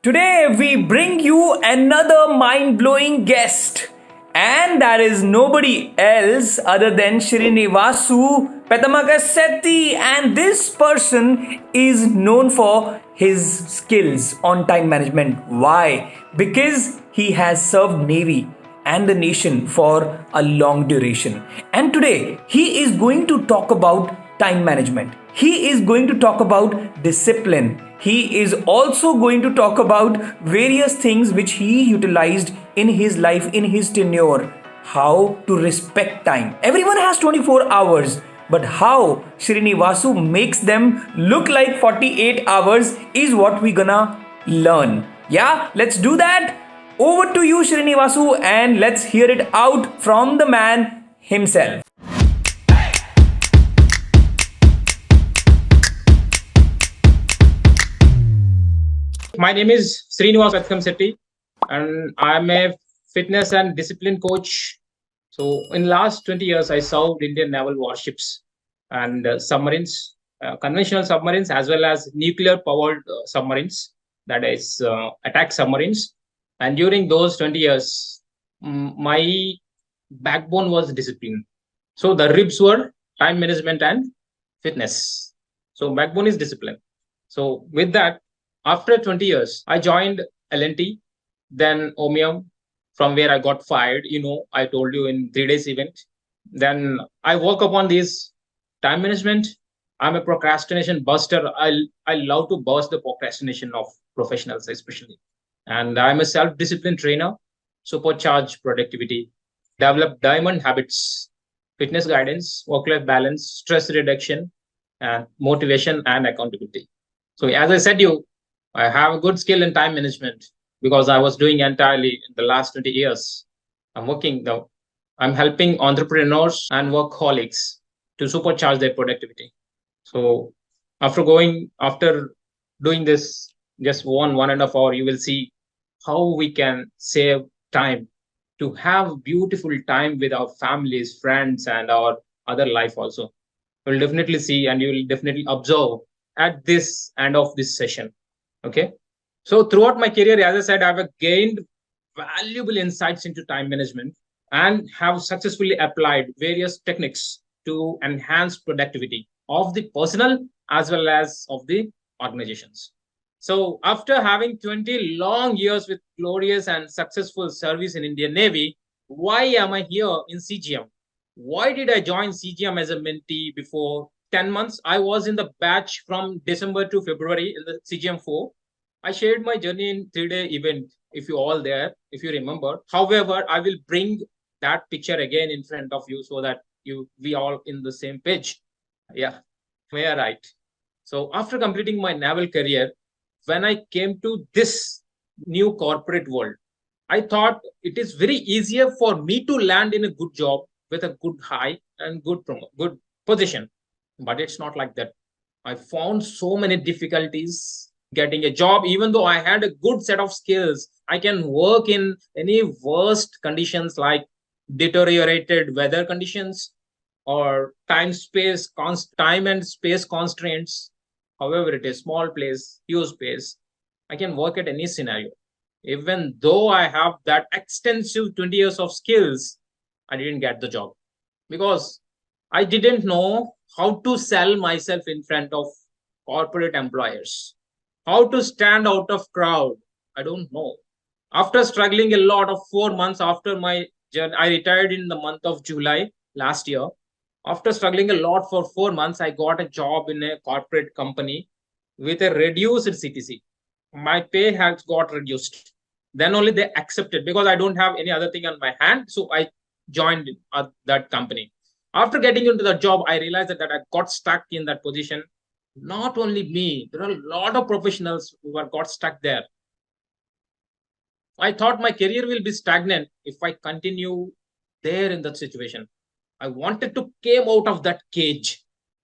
Today we bring you another mind-blowing guest, and that is nobody else other than Srinivasu Petamagassetti, and this person is known for his skills on time management. Why? Because he has served Navy and the nation for a long duration. And today he is going to talk about time management. He is going to talk about discipline. He is also going to talk about various things which he utilized in his life, in his tenure. How to respect time. Everyone has 24 hours, but how Srinivasu makes them look like 48 hours is what we gonna learn. Yeah, let's do that. Over to you, Srinivasu, and let's hear it out from the man himself. My name is Srinivas Setti, and I'm a fitness and discipline coach. So, in last 20 years, I served Indian naval warships and submarines, conventional submarines, as well as nuclear-powered submarines, that is, attack submarines. And during those 20 years, my backbone was discipline. So, the ribs were time management and fitness. So, backbone is discipline. So, with that, after 20 years, I joined L&T, then Omium, from where I got fired. I told you in 3 days event. Then I work upon this time management. I'm a procrastination buster. I love to burst the procrastination of professionals, especially. And I'm a self-discipline trainer, supercharge productivity, develop diamond habits, fitness guidance, work-life balance, stress reduction, and motivation and accountability. So as I said you, I have a good skill in time management because I was doing entirely in the last 20 years. I'm working now. I'm helping entrepreneurs and workaholics to supercharge their productivity. So after doing this just 1.5 hours, you will see how we can save time to have beautiful time with our families, friends, and our other life also. You'll definitely see and you will definitely observe at this end of this session. Okay. So throughout my career, as I said, I've gained valuable insights into time management and have successfully applied various techniques to enhance productivity of the personal as well as of the organizations. So after having 20 long years with glorious and successful service in Indian Navy, why am I here in CGM? Why did I join CGM as a mentee before 10 months? I was in the batch from December to February in the CGM 4. I shared my journey in 3-day event, if you all there, if you remember. However, I will bring that picture again in front of you so that we all in the same page. Yeah, we are right. So after completing my naval career, when I came to this new corporate world, I thought it is very easier for me to land in a good job with a good high and good position. But it's not like that. I found so many difficulties getting a job, even though I had a good set of skills. I can work in any worst conditions like deteriorated weather conditions or time and space constraints. However, it is small place, huge space. I can work at any scenario. Even though I have that extensive 20 years of skills, I didn't get the job because I didn't know how to sell myself in front of corporate employers, how to stand out of crowd. I don't know. After struggling a lot of 4 months after my journey, I retired in the month of July last year. After struggling a lot for 4 months, I got a job in a corporate company with a reduced CTC. My pay has got reduced. Then only they accepted because I don't have any other thing on my hand. So I joined that company. After getting into the job, I realized that I got stuck in that position. Not only me, there are a lot of professionals who have got stuck there. I thought my career will be stagnant if I continue there in that situation. I wanted to came out of that cage.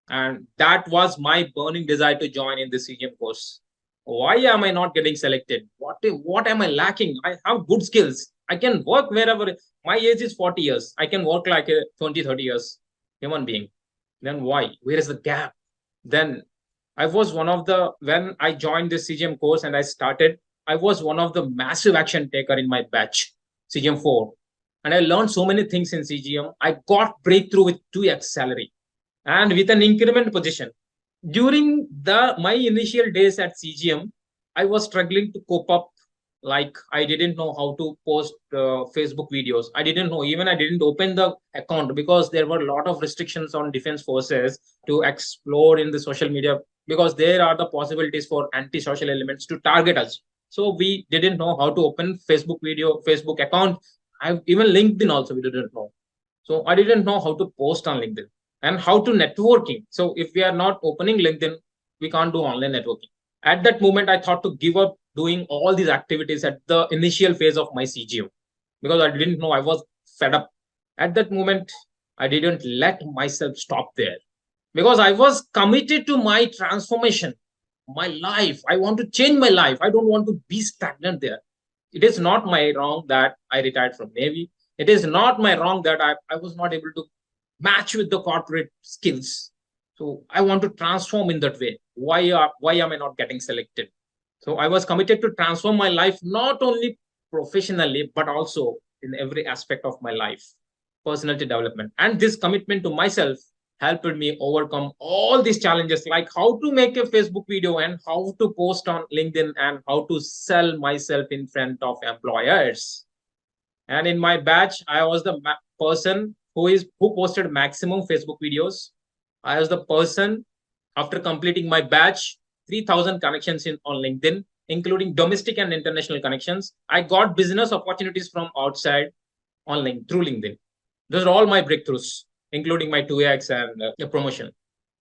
And that was my burning desire to join in the CGM course. Why am I not getting selected? What am I lacking? I have good skills. I can work wherever. My age is 40 years. I can work like a 20, 30 years human being. Then why? Where is the gap? Then I was one of the, when I joined this CGM course and I started, I was one of the massive action taker in my batch, CGM4. And I learned so many things in CGM. I got breakthrough with 2x salary and with an increment position. During my initial days at CGM, I was struggling to cope up. Like, I didn't know how to post Facebook videos. I didn't know, even I didn't open the account because there were a lot of restrictions on defense forces to explore in the social media, because there are the possibilities for anti-social elements to target us. So we didn't know how to open Facebook account. I even LinkedIn also we didn't know. So I didn't know how to post on LinkedIn and how to networking. So if we are not opening LinkedIn, we can't do online networking. At that moment, I thought to give up doing all these activities at the initial phase of my CGM, because I didn't know, I was fed up. At that moment, I didn't let myself stop there, because I was committed to my transformation, my life. I want to change my life. I don't want to be stagnant there. It is not my wrong that I retired from Navy. It is not my wrong that I was not able to match with the corporate skills. So I want to transform in that way. Why am I not getting selected? So I was committed to transform my life, not only professionally, but also in every aspect of my life, personality development. And this commitment to myself helped me overcome all these challenges, like how to make a Facebook video and how to post on LinkedIn and how to sell myself in front of employers. And in my batch, I was the person who posted maximum Facebook videos. I was the person, after completing my batch, 3,000 connections on LinkedIn, including domestic and international connections. I got business opportunities from outside through LinkedIn. Those are all my breakthroughs, including my 2x and promotion.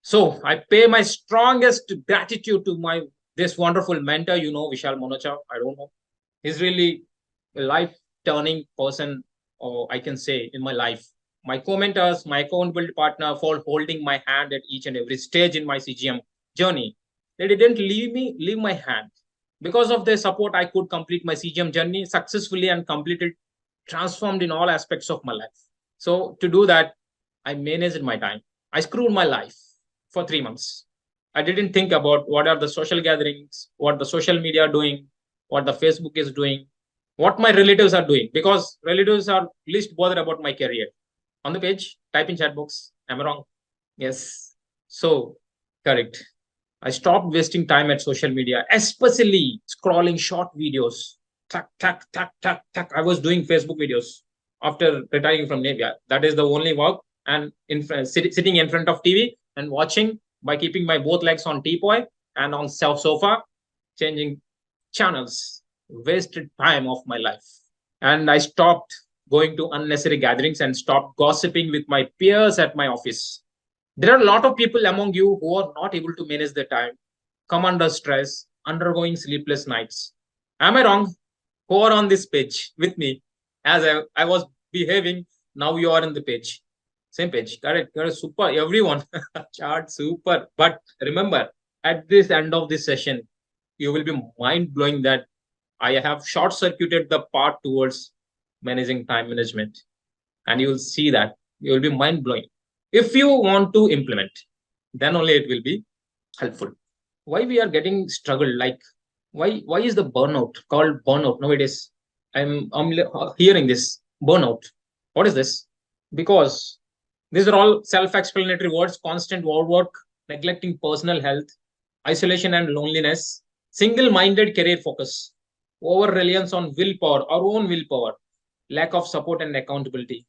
So I pay my strongest gratitude to this wonderful mentor, Vishal Manocha. I don't know. He's really a life-turning person, or I can say, in my life. My co-mentors, my accountability partner, for holding my hand at each and every stage in my CGM journey. They didn't leave my hand. Because of their support, I could complete my CGM journey successfully and completed, transformed in all aspects of my life. So to do that, I managed my time. I screwed my life for 3 months. I didn't think about what are the social gatherings, what the social media are doing, what the Facebook is doing, what my relatives are doing, because relatives are least bothered about my career. On the page, type in chat box. Am I wrong? Yes. So, correct. I stopped wasting time at social media, especially scrolling short videos. Tuck, tuck, tuck, tuck, tuck. I was doing Facebook videos after retiring from Navy. That is the only work. And sitting in front of TV and watching by keeping my both legs on teapoy and on sofa, changing channels. Wasted time of my life. And I stopped going to unnecessary gatherings and stopped gossiping with my peers at my office. There are a lot of people among you who are not able to manage their time, come under stress, undergoing sleepless nights. Am I wrong? Who are on this page with me? As I was behaving, now you are in the page. Same page. Correct. Super. Everyone. Chart super. But remember, at this end of this session, you will be mind blowing that I have short circuited the path towards managing time management. And you will see that you will be mind blowing. If you want to implement, then only it will be helpful. Why we are getting struggled? Like, why is the burnout called burnout nowadays? I'm hearing this burnout. What is this? Because these are all self-explanatory words: constant overwork, neglecting personal health, isolation and loneliness, single-minded career focus, over reliance on willpower, our own willpower, lack of support and accountability,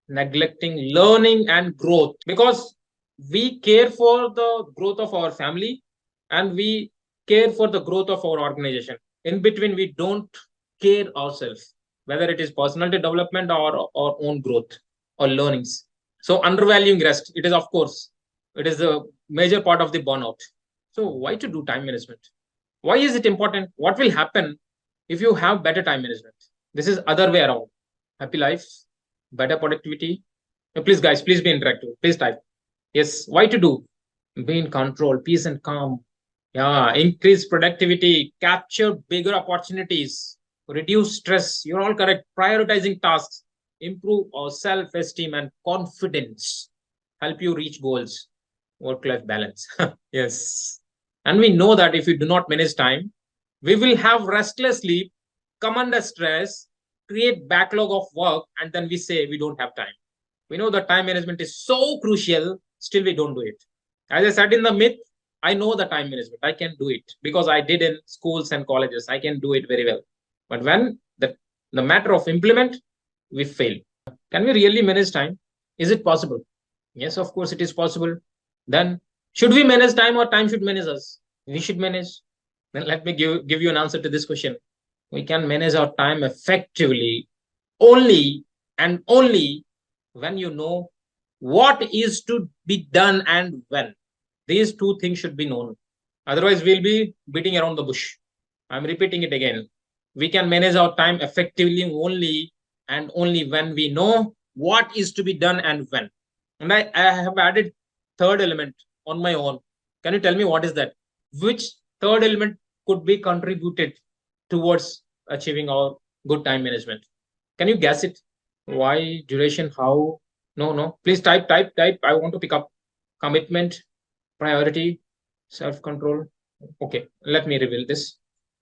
neglecting learning and growth, because we care for the growth of our family and we care for the growth of our organization. In between, we don't care ourselves, whether it is personality development or our own growth or learnings. So undervaluing rest, it is, of course, it is a major part of the burnout. So why to do time management? Why is it important? What will happen if you have better time management? This is other way around. Happy life, better productivity. Please, guys, please be interactive. Please type. Yes, why to do? Be in control, peace and calm. Yeah, increase productivity, capture bigger opportunities, reduce stress. You're all correct. Prioritizing tasks, improve our self-esteem and confidence, help you reach goals, work-life balance. Yes. And we know that if you do not manage time, We will have restless sleep, come under stress, create backlog of work, and then we say we don't have time. We know that time management is so crucial, still we don't do it. As I said in the myth, I know the time management. I can do it because I did in schools and colleges. I can do it very well. But when the matter of implement, we fail. Can we really manage time? Is it possible? Yes, of course it is possible. Then should we manage time or time should manage us? We should manage. Then let me give you an answer to this question. We can manage our time effectively only and only when you know what is to be done and when. These two things should be known. Otherwise, we'll be beating around the bush. I'm repeating it again. We can manage our time effectively only and only when we know what is to be done and when. And I have added third element on my own. Can you tell me what is that? Which third element could be contributed towards achieving our good time management? Can you guess it? Why, duration, how? No. Please type. I want to pick up commitment, priority, self-control. Okay, let me reveal this.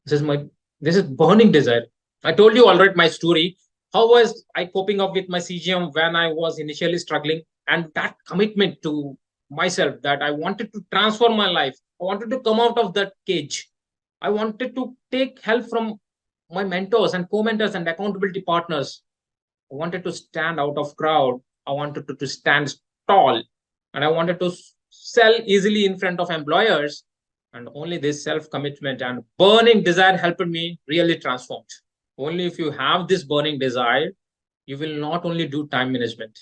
This is burning desire. I told you already my story. How was I coping up with my CGM when I was initially struggling? And that commitment to myself that I wanted to transform my life. I wanted to come out of that cage. I wanted to take help from my mentors and co-mentors and accountability partners. I wanted to stand out of crowd. I wanted to stand tall, and I wanted to sell easily in front of employers. And only this self-commitment and burning desire helped me really transform. Only if you have this burning desire, you will not only do time management,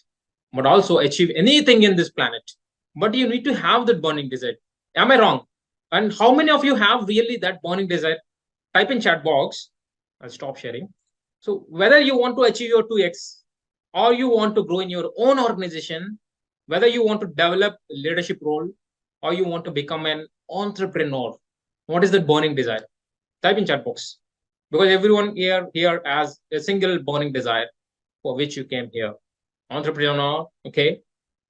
but also achieve anything in this planet. But you need to have that burning desire. Am I wrong? And how many of you have really that burning desire? Type in chat box. I'll stop sharing. So whether you want to achieve your 2x or you want to grow in your own organization, whether you want to develop a leadership role or you want to become an entrepreneur, what is that burning desire? Type in chat box. Because everyone here has a single burning desire for which you came here. Entrepreneur, okay.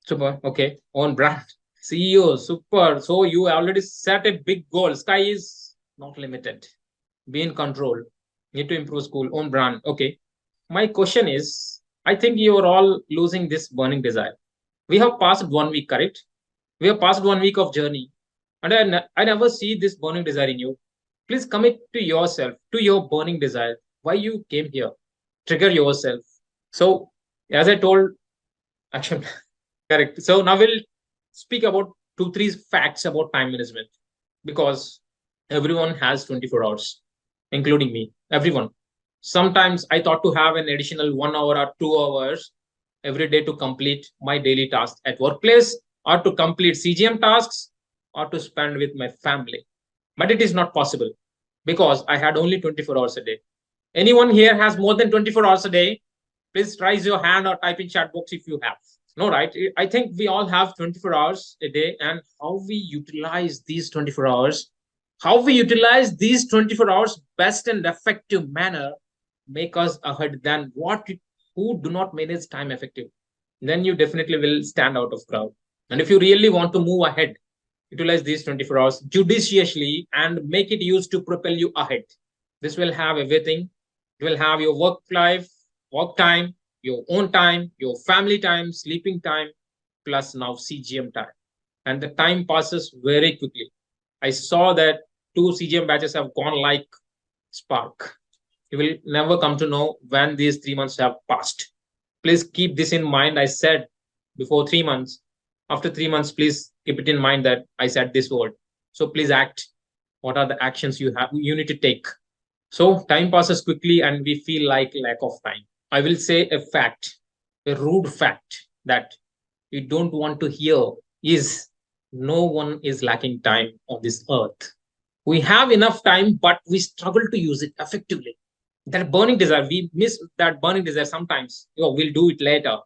Super, okay. Own brand. CEO, super. So you already set a big goal. Sky is not limited. Be in control. Need to improve school, own brand. Okay. My question is, I think you are all losing this burning desire. We have passed 1 week, correct? We have passed 1 week of journey. And I never see this burning desire in you. Please commit to yourself, to your burning desire. Why you came here? Trigger yourself. So, as I told, action. Correct. So now we'll speak about 2, 3 facts about time management because everyone has 24 hours, including me. Everyone. Sometimes I thought to have an additional 1 hour or 2 hours every day to complete my daily tasks at workplace or to complete CGM tasks or to spend with my family. But it is not possible because I had only 24 hours a day. Anyone here has more than 24 hours a day? Please raise your hand or type in chat box if you have. No, right? I think we all have 24 hours a day, and how we utilize these 24 hours, how we utilize these 24 hours best and effective manner make us ahead than what who do not manage time effective. Then you definitely will stand out of crowd. And if you really want to move ahead, utilize these 24 hours judiciously and make it used to propel you ahead. This will have everything. It will have your work life, work time, your own time, your family time, sleeping time, plus now CGM time. And the time passes very quickly. I saw that 2 CGM batches have gone like spark. You will never come to know when these 3 months have passed. Please keep this in mind. I said before 3 months. After 3 months, please keep it in mind that I said this word. So please act. What are the actions you need to take? So time passes quickly and we feel like lack of time. I will say a fact, a rude fact that you don't want to hear is no one is lacking time on this earth. We have enough time, but we struggle to use it effectively. That burning desire, we miss that burning desire sometimes. We'll do it later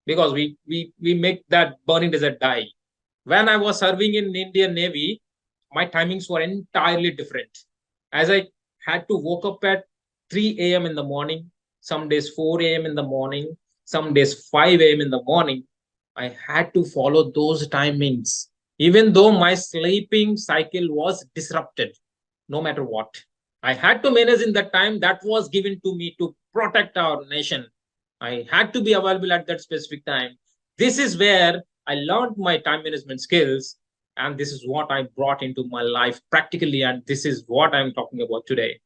because we make that burning desire die. When I was serving in Indian Navy, my timings were entirely different. As I had to woke up at 3 a.m. in the morning, some days 4 a.m. in the morning, some days 5 a.m. in the morning. I had to follow those timings, even though my sleeping cycle was disrupted, no matter what. I had to manage in that time that was given to me to protect our nation. I had to be available at that specific time. This is where I learned my time management skills, and this is what I brought into my life practically, and this is what I'm talking about today.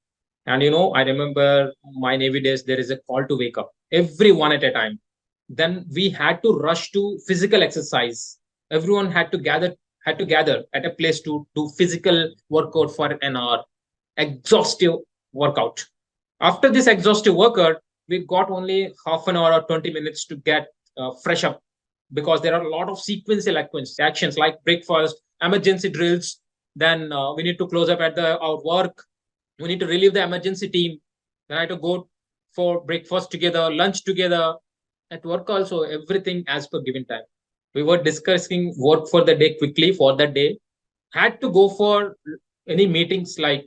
And I remember my Navy days, there is a call to wake up, everyone at a time. Then we had to rush to physical exercise. Everyone had to gather at a place to do physical workout for an hour, exhaustive workout. After this exhaustive workout, we got only half an hour or 20 minutes to get fresh up, because there are a lot of sequential actions like breakfast, emergency drills. Then we need to close up at our work. We need to relieve the emergency team. Then I had to go for breakfast together, lunch together, at work also, everything as per given time. We were discussing work for the day quickly for that day. Had to go for any meetings like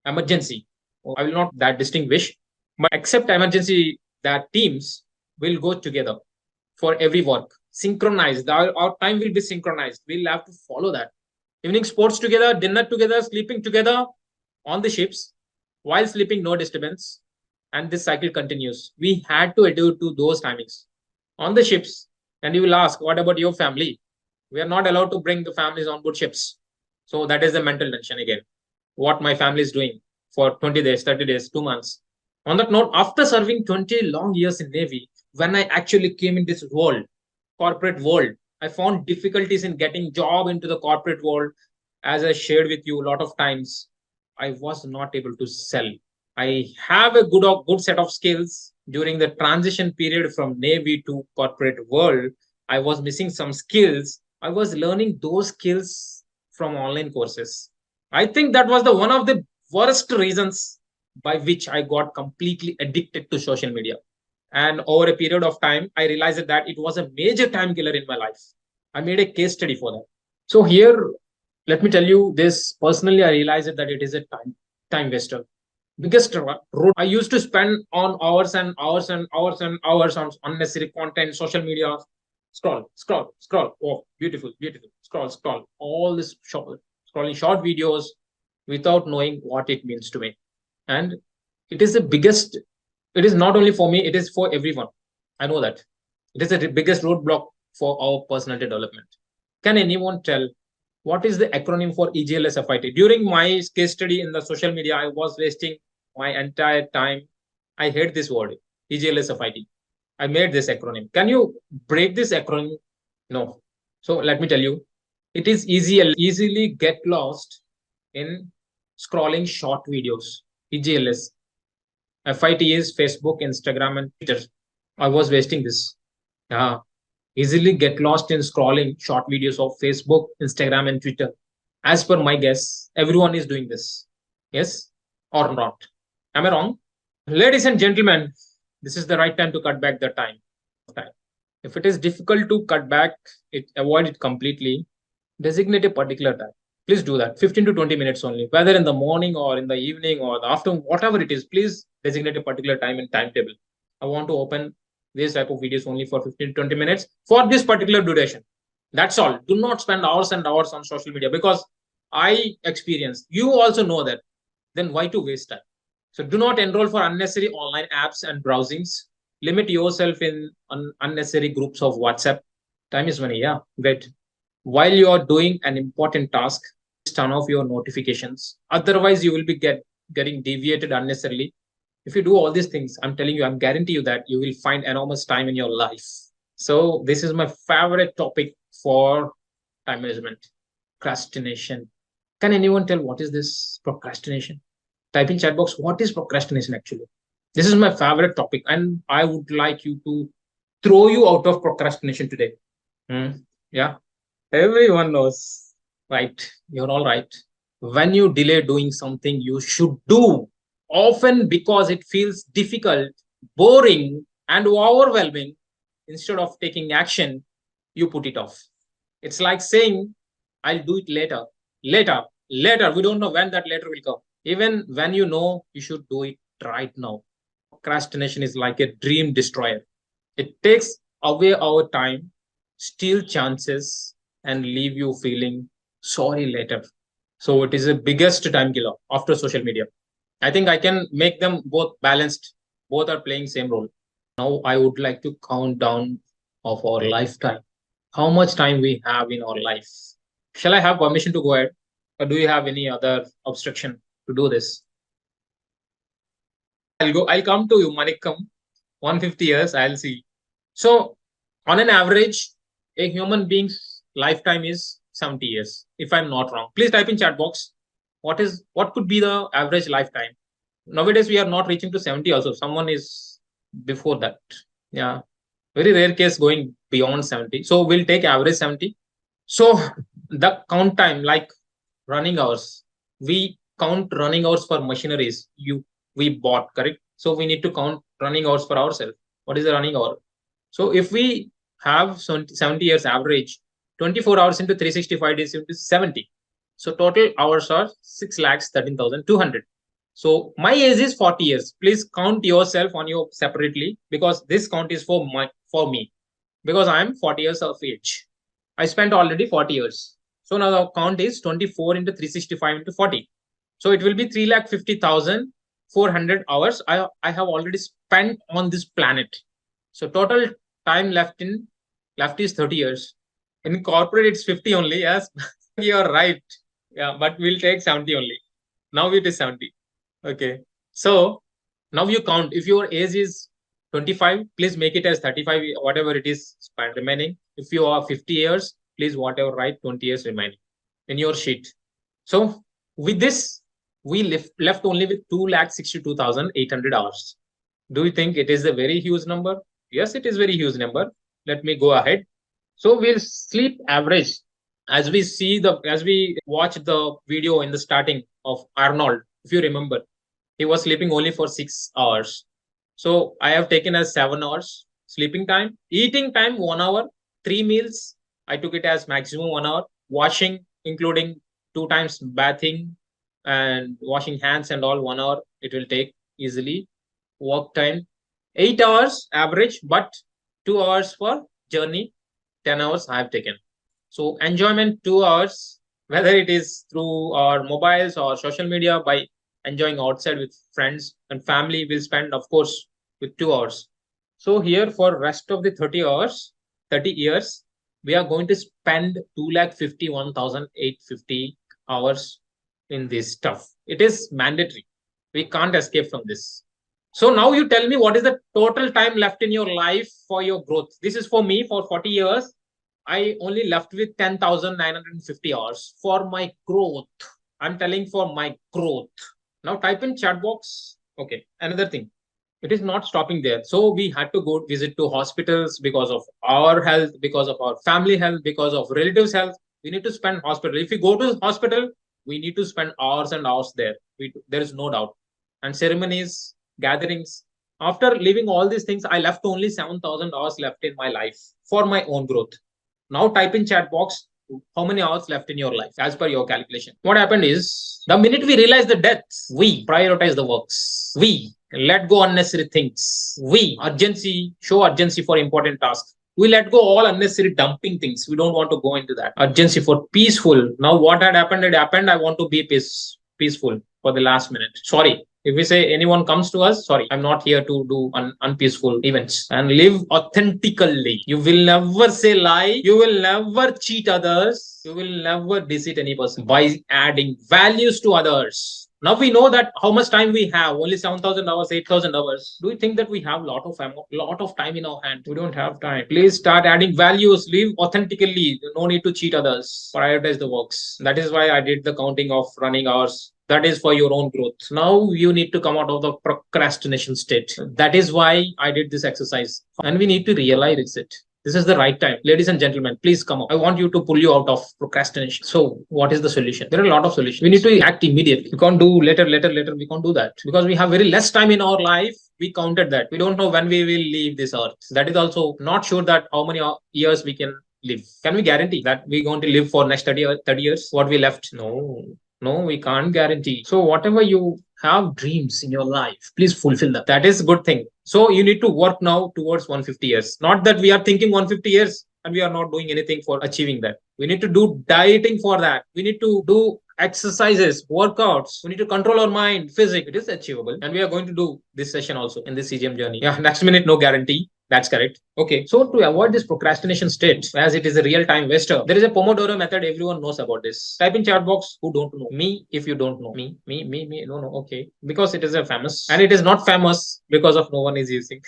emergency. I will not that distinguish, but except emergency, that teams will go together for every work. Synchronized. Our time will be synchronized. We'll have to follow that. Evening sports together, dinner together, sleeping together on the ships. While sleeping, no disturbance. And this cycle continues. We had to adhere to those timings on the ships. And you will ask, what about your family? We are not allowed to bring the families on board ships. So that is the mental tension again. What my family is doing for 20 days, 30 days, 2 months. On that note, after serving 20 long years in Navy, when I actually came in this world, corporate world, I found difficulties in getting job into the corporate world. As I shared with you a lot of times, I was not able to sell. I have a good set of skills during the transition period from Navy to corporate world. I was missing some skills. I was learning those skills from online courses. I think that was the one of the worst reasons by which I got completely addicted to social media. And over a period of time, I realized that it was a major time killer in my life. I made a case study for that. So here, let me tell you this personally, I realized that it is a time waster. Biggest road I used to spend on hours and hours and hours and hours on unnecessary content, social media, scroll, scroll, scroll. Oh, beautiful, beautiful. Scroll, scroll. All this scrolling short videos without knowing what it means to me. And it is the biggest, it is not only for me, it is for everyone. I know that. It is the biggest roadblock for our personality development. Can anyone tell what is the acronym for EGLSFIT? During my case study in the social media, I was wasting my entire time. I hate this word, EGLSFIT. I made this acronym. Can you break this acronym? No. So let me tell you, it is easily get lost in scrolling short videos. EGLS. FIT is Facebook, Instagram, and Twitter. I was wasting this. Yeah. Easily get lost in scrolling short videos of Facebook, Instagram, and Twitter. As per my guess, everyone is doing this. Yes or not? Am I wrong? Ladies and gentlemen, this is the right time to cut back the time. If it is difficult to cut back avoid it completely, designate a particular time. Please do that. 15 to 20 minutes only, whether in the morning or in the evening or the afternoon, whatever it is, please designate a particular time and timetable. I want to open this type of videos only for 15 to 20 minutes for this particular duration. That's all. Do not spend hours and hours on social media, because I experienced, you also know that. Then why to waste time? So do not enroll for unnecessary online apps and browsings. Limit yourself in unnecessary groups of WhatsApp. Time is money. Yeah, great. While you are doing an important task, turn off your notifications. Otherwise, you will be getting deviated unnecessarily. If you do all these things, I'm telling you, I'm guarantee you that you will find enormous time in your life. So this is my favorite topic for time management, procrastination. Can anyone tell what is this procrastination? Type in chat box, what is procrastination actually? This is my favorite topic, and I would like you to throw you out of procrastination today. Yeah, everyone knows, right? You're all right. When you delay doing something you should do, often because it feels difficult, boring, and overwhelming, instead of taking action, you put it off. It's like saying, I'll do it later, later, later. We don't know when that later will come. Even when you know you should do it right now. Procrastination is like a dream destroyer. It takes away our time, steal chances, and leave you feeling sorry later. So it is the biggest time killer after social media. I think I can make them both balanced. Both are playing same role. Now I would like to count down of our lifetime. How much time we have in our life? Shall I have permission to go ahead, or do you have any other obstruction to do this? I'll go. I'll come to you, Manikam. 150 years. I'll see. So, on an average, a human being's lifetime is 70 years. If I'm not wrong, please type in chat box. What could be the average lifetime? Nowadays, we are not reaching to 70. Also, someone is before that. Yeah, very rare case going beyond 70. So we'll take average 70. So the count time, like running hours, we count running hours for machineries we bought, correct? So we need to count running hours for ourselves. What is the running hour? So if we have 70 years average, 24 hours into 365 days into 70. So total hours are 6,13,200. So my age is 40 years. Please count yourself on you separately, because this count is for me, because I am 40 years of age. I spent already 40 years. So now the count is 24 into 365 into 40. So it will be 3,50,400 hours I have already spent on this planet. So total time left is 30 years. In corporate, it's 50 only. Yes, you're right. Yeah, but we'll take 70 only. Now it is 70. Okay. So now you count. If your age is 25, please make it as 35, whatever it is spent remaining. If you are 50 years, please whatever write 20 years remaining in your sheet. So with this, we left only with 2,62,800 hours. Do you think it is a very huge number? Yes, it is very huge number. Let me go ahead. So we'll sleep average as we watch the video in the starting of Arnold. If you remember, he was sleeping only for 6 hours. So I have taken as 7 hours sleeping time, eating time 1 hour, 3 meals. I took it as maximum 1 hour. Washing, including 2 times bathing and washing hands and all, 1 hour it will take easily. Work time 8 hours average, but 2 hours for journey. 10 hours I have taken. So enjoyment 2 hours, whether it is through our mobiles or social media, by enjoying outside with friends and family, will spend, of course, with 2 hours. So here for rest of the 30 years, we are going to spend 2,51,850 hours in this stuff. It is mandatory. We can't escape from this. So now you tell me, what is the total time left in your life for your growth? This is for me for 40 years. I only left with 10,950 hours for my growth. I'm telling for my growth. Now type in chat box. Okay, another thing. It is not stopping there. So we had to go visit to hospitals because of our health, because of our family health, because of relatives' health. We need to spend hospital. If we go to hospital, we need to spend hours and hours there. There is no doubt. And ceremonies, gatherings. After leaving all these things, I left only 7,000 hours left in my life for my own growth. Now type in chat box how many hours left in your life as per your calculation. What happened is, the minute we realize the deaths, we prioritize the works. We let go unnecessary things. We show urgency for important tasks. We let go all unnecessary dumping things. We don't want to go into that. Urgency for peaceful. Now what had happened, it happened. I want to be peaceful for the last minute. Sorry. If we say anyone comes to us, sorry, I'm not here to do unpeaceful events. And live authentically. You will never say lie. You will never cheat others. You will never deceive any person by adding values to others. Now we know that how much time we have, only 7,000 hours, 8,000 hours. Do you think that we have a lot of time in our hand? We don't have time. Please start adding values, live authentically. No need to cheat others. Prioritize the works. That is why I did the counting of running hours. That is for your own growth. Now you need to come out of the procrastination state. That is why I did this exercise. And we need to realize it. This is the right time. Ladies and gentlemen, please come up. I want you to pull you out of procrastination. So what is the solution? There are a lot of solutions. We need to act immediately. We can't do later. We can't do that because we have very less time in our life. We counted that. We don't know when we will leave this earth. That is also not sure that how many years we can live. Can we guarantee that we're going to live for next 30 years? What we left? No, we can't guarantee. So whatever you have dreams in your life, please fulfill them. That is a good thing. So you need to work now towards 150 years. Not that we are thinking 150 years and we are not doing anything for achieving that. We need to do dieting for that. We need to do exercises, workouts. We need to control our mind, physics. It is achievable. And we are going to do this session also in this CGM journey. Yeah, next minute, no guarantee. That's correct. Okay. So to avoid this procrastination state, as it is a real time waster, there is a Pomodoro method. Everyone knows about this. Type in chat box who don't know. Me, if you don't know. Me. No. Okay. Because it is a famous and it is not famous because of no one is using.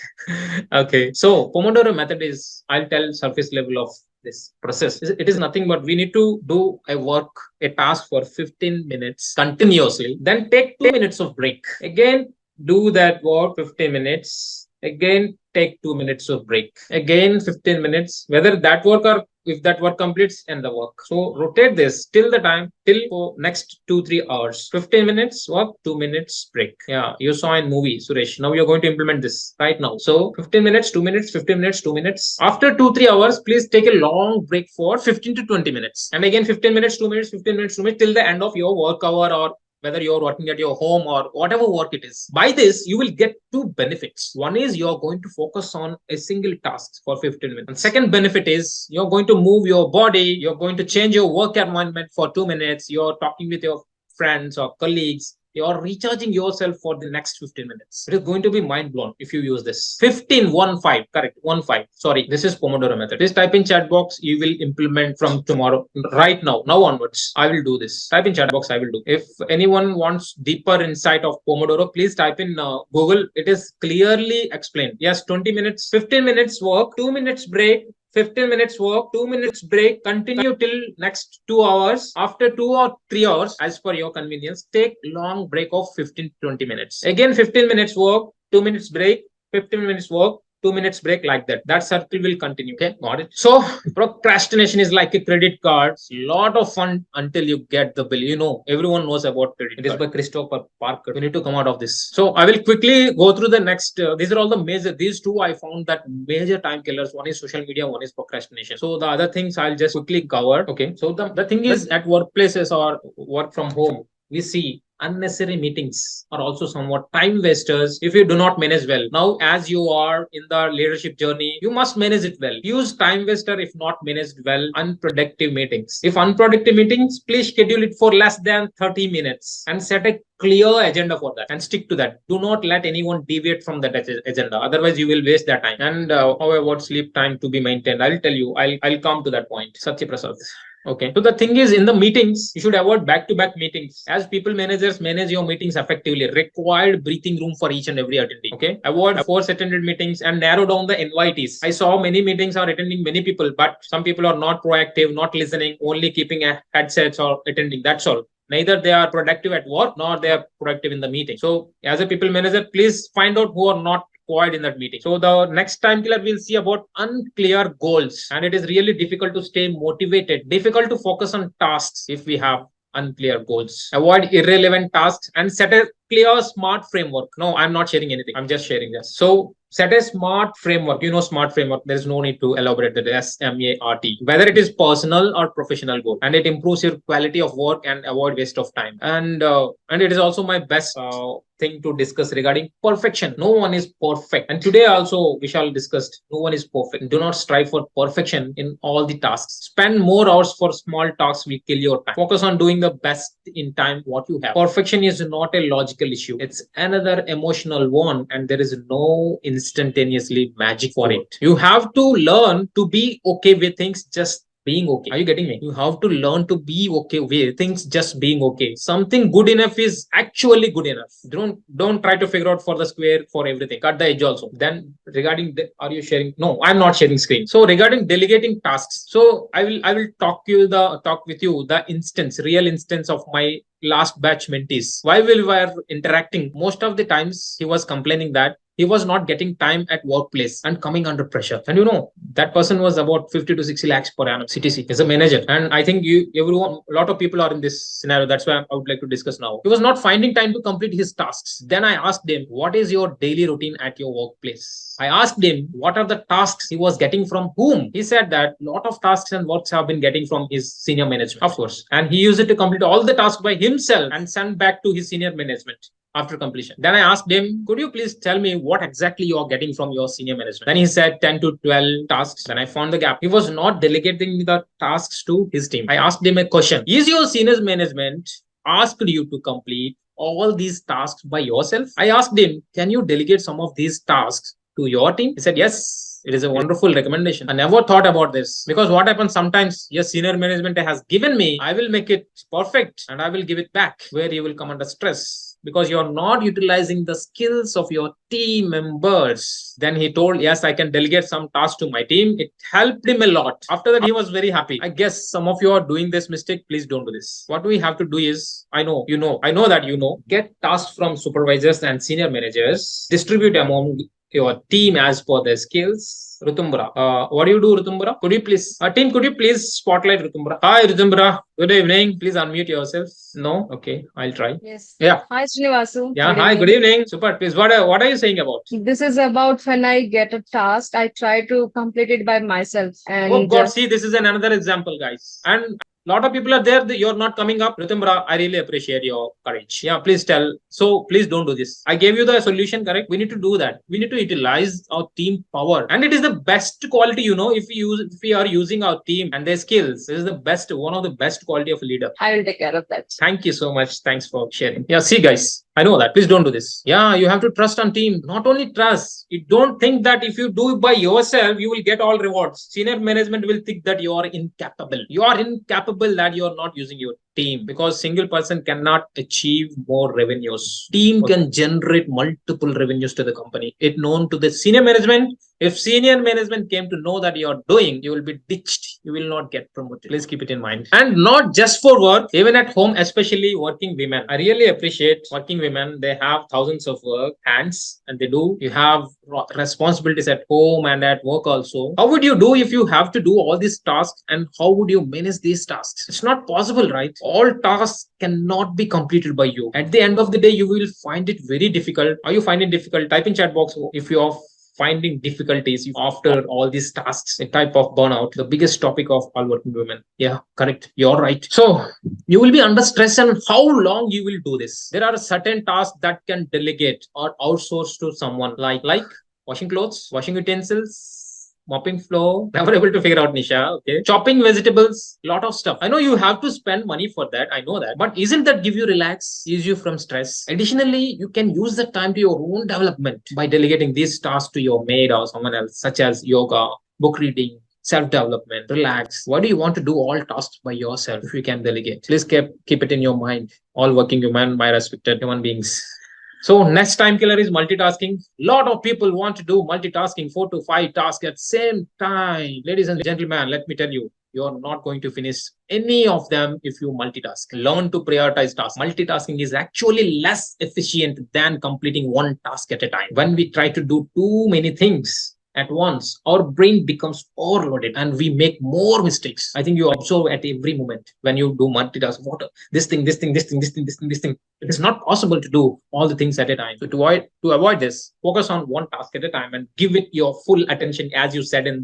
Okay. So Pomodoro method is, I'll tell surface level of this process. It is nothing but we need to do a task for 15 minutes continuously, then take 2 minutes of break. Again, do that work 15 minutes. Again, take 2 minutes of break. Again, 15 minutes. Whether that work or if that work completes, end the work. So rotate this till the time, till for next 2-3 hours. 15 minutes work, 2 minutes break. Yeah, you saw in movie, Suresh. Now you're going to implement this right now. So 15 minutes, 2 minutes, 15 minutes, 2 minutes. After 2-3 hours, please take a long break for 15 to 20 minutes. And again, 15 minutes, 2 minutes, 15 minutes, 2 minutes till the end of your work hour, or whether you're working at your home or whatever work it is. By this, you will get two benefits. One is you're going to focus on a single task for 15 minutes. And second benefit is you're going to move your body. You're going to change your work environment for 2 minutes. You're talking with your friends or colleagues. You're recharging yourself for the next 15 minutes. It is going to be mind blown if you use this. 15, 1-5, correct, 1-5. Sorry, this is Pomodoro method. Please type in chat box. You will implement from tomorrow, right now onwards. I will do this. Type in chat box. I will do. If anyone wants deeper insight of Pomodoro, please type in Google. It is clearly explained. Yes, 20 minutes, 15 minutes work, 2 minutes break, 15 minutes work, 2 minutes break, continue till next 2 hours. After 2 or 3 hours, as per your convenience, take long break of 15 to 20 minutes. Again, 15 minutes work, 2 minutes break, 15 minutes work, 2 minutes break, like that. That circle will continue. Okay, got it. So procrastination is like a credit card. It's a lot of fun until you get the bill. You know, everyone knows about credit. It is by Christopher Parker. We need to come out of this. So I will quickly go through the next. These are all the major. These two I found that major time killers. One is social media. One is procrastination. So the other things I'll just quickly cover. Okay. So the thing is, at workplaces or work from home, we see unnecessary meetings are also somewhat time wasters if you do not manage well. Now, as you are in the leadership journey, you must manage it well. Use time waster if not managed well. Unproductive meetings. If unproductive meetings, please schedule it for less than 30 minutes and set a clear agenda for that and stick to that. Do not let anyone deviate from that agenda. Otherwise, you will waste that time. And how about sleep time to be maintained? I'll tell you. I'll come to that point. Satya Prasad. Okay. So the thing is, in the meetings, you should avoid back-to-back meetings. As people managers, manage your meetings effectively. Required breathing room for each and every attendee. Okay. Avoid force attended meetings and narrow down the invitees. I saw many meetings are attending many people, but some people are not proactive, not listening, only keeping a headsets or attending. That's all. Neither they are productive at work nor they are productive in the meeting. So as a people manager, please find out who are not required in that meeting. So the next time killer we'll see about unclear goals, and it is really difficult to stay motivated, difficult to focus on tasks if we have unclear goals. Avoid irrelevant tasks and set a clear smart framework. No, I'm not sharing anything. I'm just sharing this. So set a smart framework. You know, smart framework. There's no need to elaborate that. SMART. Whether it is personal or professional goal, and it improves your quality of work and avoid waste of time. And it is also my best thing to discuss regarding perfection. No one is perfect. And today also Vishal discussed no one is perfect. Do not strive for perfection in all the tasks. Spend more hours for small tasks will kill your time. Focus on doing the best in time what you have. Perfection is not a logical issue. It's another emotional one, and there is no instantaneously magic for it. You have to learn to be okay with things just being okay. Are you getting me? You have to learn to be okay with things just being okay. Something good enough is actually good enough. Don't try to figure out for the square for everything. Cut the edge also. Then regarding are you sharing? No, I'm not sharing screen. So regarding delegating tasks, so I will talk with you the real instance of my last batch mentees. While we were interacting, most of the times he was complaining that he was not getting time at workplace and coming under pressure. And you know, that person was about 50 to 60 lakhs per annum CTC as a manager. And I think a lot of people are in this scenario. That's why I would like to discuss now. He was not finding time to complete his tasks. Then I asked him, what is your daily routine at your workplace? I asked him what are the tasks he was getting from whom. He said that lot of tasks and works have been getting from his senior management, of course, and he used it to complete all the tasks by himself and send back to his senior management after completion. Then I asked him, could you please tell me what exactly you are getting from your senior management? Then he said 10 to 12 tasks. Then I found the gap. He was not delegating the tasks to his team. I asked him a question. Is your senior management asked you to complete all these tasks by yourself? I asked him, can you delegate some of these tasks to your team? He said, yes. It is a wonderful recommendation. I never thought about this because what happens sometimes, your senior management has given me, I will make it perfect and I will give it back, where you will come under stress because you're not utilizing the skills of your team members. Then he told, yes, I can delegate some tasks to my team. It helped him a lot. After that, he was very happy. I guess some of you are doing this mistake. Please don't do this. What we have to do is, I know that you know, get tasks from supervisors and senior managers, distribute among your team as per their skills. Rutumbra, what do you do, Rutumbra? Could you please, team, could you please spotlight Rutumbra? Hi, Rutumbra. Good evening. Please unmute yourself. No? Okay, I'll try. Yes. Yeah. Hi, Srinivasu. Yeah. Hi. Good evening. Super. Please, what are you saying about? This is about when I get a task, I try to complete it by myself. And oh God, see, this is another example, guys. And lot of people are there. You're not coming up. Ritumbra, I really appreciate your courage. Yeah, please tell. So please don't do this. I gave you the solution, correct? We need to do that. We need to utilize our team power. And it is the best quality, you know, if we are using our team and their skills. This is the best, one of the best quality of a leader. I will take care of that. Thank you so much. Thanks for sharing. Yeah, see, guys. I know that. Please don't do this. Yeah, you have to trust on team. Not only trust, you don't think that if you do it by yourself, you will get all rewards. Senior management will think that you are incapable. You are incapable that you are not using your team because single person cannot achieve more revenues. Team can generate multiple revenues to the company. It known to the senior management. If senior management came to know that you are doing, you will be ditched. You will not get promoted. Please keep it in mind. And not just for work, even at home, especially working women. I really appreciate working women. They have thousands of work hands and they do. You have responsibilities at home and at work also. How would you do if you have to do all these tasks and how would you manage these tasks? It's not possible, right? All tasks cannot be completed by you. At the end of the day, you will find it very difficult. Are you finding it difficult? Type in chat box if you are finding difficulties after all these tasks, a type of burnout, the biggest topic of all working women. Yeah, correct. You're right. So you will be under stress and how long you will do this. There are certain tasks that can delegate or outsource to someone like washing clothes, washing utensils, mopping floor. Never able to figure out, Nisha. Okay. Chopping vegetables, lot of stuff. I know you have to spend money for that. I know that. But isn't that give you relax, ease you from stress? Additionally, you can use the time to your own development by delegating these tasks to your maid or someone else, such as yoga, book reading, self-development, relax. Why do you want to do all tasks by yourself if you can delegate? Please keep it in your mind. All working human, my respected human beings. So next time killer is multitasking. Lot of people want to do multitasking, 4 to 5 tasks at same time. Ladies and gentlemen, let me tell you, you're not going to finish any of them if you multitask. Learn to prioritize tasks. Multitasking is actually less efficient than completing one task at a time. When we try to do too many things at once, our brain becomes overloaded and we make more mistakes. I think you observe at every moment when you do multitask, this thing. It is not possible to do all the things at a time. So to avoid this, focus on one task at a time and give it your full attention, as I said in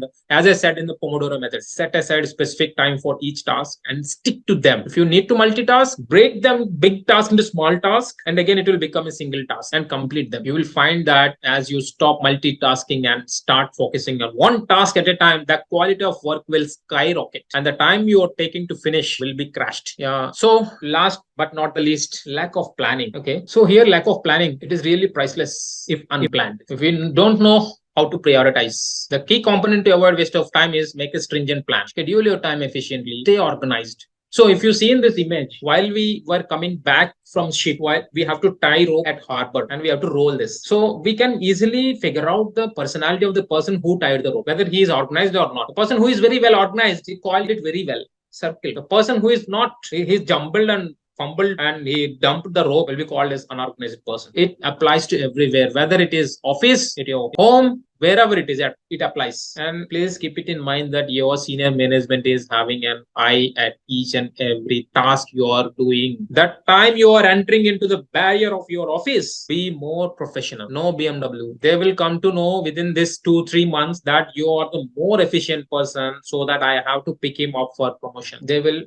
the Pomodoro method. Set aside specific time for each task and stick to them. If you need to multitask, break them big tasks into small tasks, and again it will become a single task and complete them. You will find that as you stop multitasking and start focusing on one task at a time, the quality of work will skyrocket and the time you are taking to finish will be crashed. Yeah. So last but not the least, lack of planning. Okay. So here, lack of planning, it is really priceless if unplanned. If we don't know how to prioritize, the key component to avoid waste of time is make a stringent plan. Schedule your time efficiently, stay organized. So if you see in this image, while we were coming back from ship, while we have to tie rope at harbor and we have to roll this. So we can easily figure out the personality of the person who tied the rope, whether he is organized or not. The person who is very well organized, he called it very well. Circle. The person who is not, he's jumbled and fumbled and he dumped the rope, will be called as unorganized person. It applies to everywhere, whether it is office, at your home, wherever it is, it applies. And please keep it in mind that your senior management is having an eye at each and every task you are doing. That time you are entering into the barrier of your office, be more professional. No BMW. They will come to know within this 2-3 months that you are the more efficient person, so that I have to pick him up for promotion.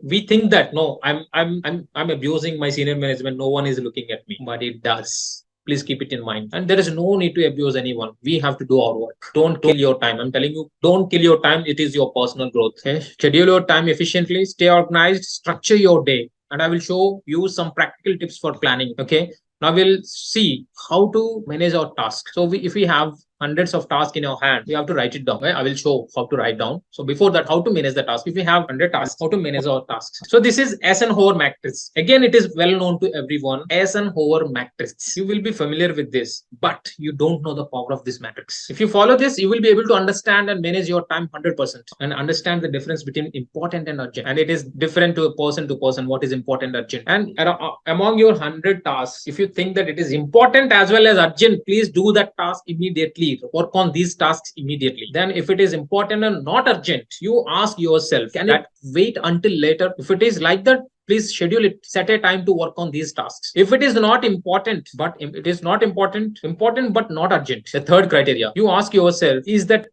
We think that no, I'm abusing my senior management, no one is looking at me, but it does. Please keep it in mind. And there is no need to abuse anyone. We have to do our work. Don't kill your time. I'm telling you, don't kill your time. It is your personal growth. Okay? Schedule your time efficiently, stay organized, structure your day. And I will show you some practical tips for planning. Okay. Now we'll see how to manage our tasks. So if we have hundreds of tasks in your hand, we have to write it down. Right? I will show how to write down. So before that, how to manage the task. If we have 100 tasks, how to manage our tasks. So this is Eisenhower Matrix. Again, it is well known to everyone. Eisenhower Matrix. You will be familiar with this, but you don't know the power of this matrix. If you follow this, you will be able to understand and manage your time 100% and understand the difference between important and urgent. And it is different to person, what is important, urgent. And among your 100 tasks, if you think that it is important as well as urgent, please do that task immediately. Work on these tasks immediately. Then if it is important and not urgent, you ask yourself, can it wait until later? If it is like that, please schedule it, set a time to work on these tasks. If it is not important, but but not urgent, the third criteria, you ask yourself, is the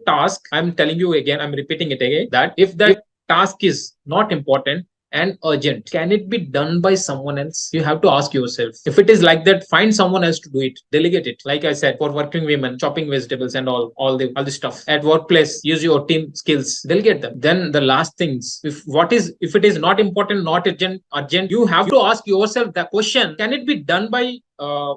task, I'm telling you again, I'm repeating it again, that if that task is not important and urgent, can it be done by someone else? You have to ask yourself. If it is like that, find someone else to do it. Delegate it. Like I said, for working women, chopping vegetables and all the stuff. At workplace, use your team skills. Delegate them. Then the last things, if it is not important, not urgent, you have to ask yourself the question, can it be done by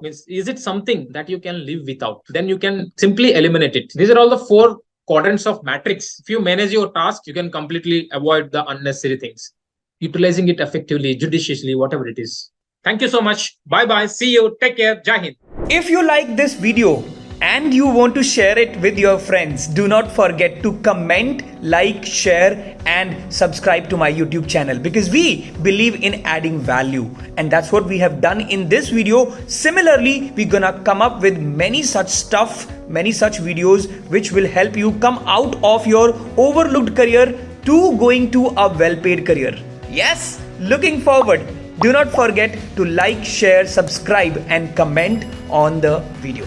is it something that you can live without? Then you can simply eliminate it. These are all the 4 quadrants of matrix. If you manage your task, you can completely avoid the unnecessary things, utilizing it effectively, judiciously, whatever it is. Thank you so much. Bye-bye. See you. Take care. Jai Hind. If you like this video and you want to share it with your friends, do not forget to comment, like, share and subscribe to my YouTube channel, because we believe in adding value, and that's what we have done in this video. Similarly, we're gonna come up with many such videos which will help you come out of your overlooked career to going to a well-paid career. Yes, looking forward. Do not forget to like, share, subscribe and comment on the video.